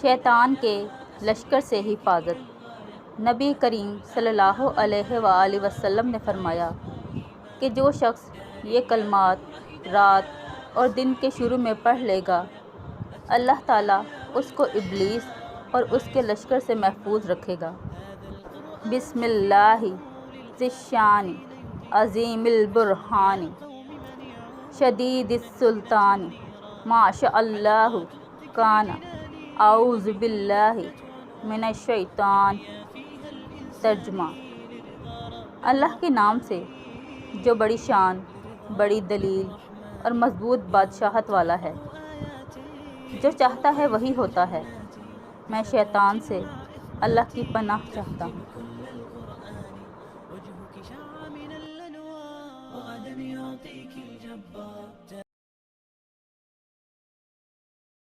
شیطان کے لشکر سے حفاظت۔ نبی کریم صلی اللہ علیہ وآلہ وسلم نے فرمایا کہ جو شخص یہ کلمات رات اور دن کے شروع میں پڑھ لے گا، اللہ تعالیٰ اس کو ابلیس اور اس کے لشکر سے محفوظ رکھے گا۔ بسم اللہ ذی الشان عظیم البرہان شدید السلطان ما شاء اللہ کان اعوذ باللہ من الشیطان۔ ترجمہ: اللہ کے نام سے جو بڑی شان، بڑی دلیل اور مضبوط بادشاہت والا ہے۔ جو چاہتا ہے وہی ہوتا ہے۔ میں شیطان سے اللہ کی پناہ چاہتا ہوں۔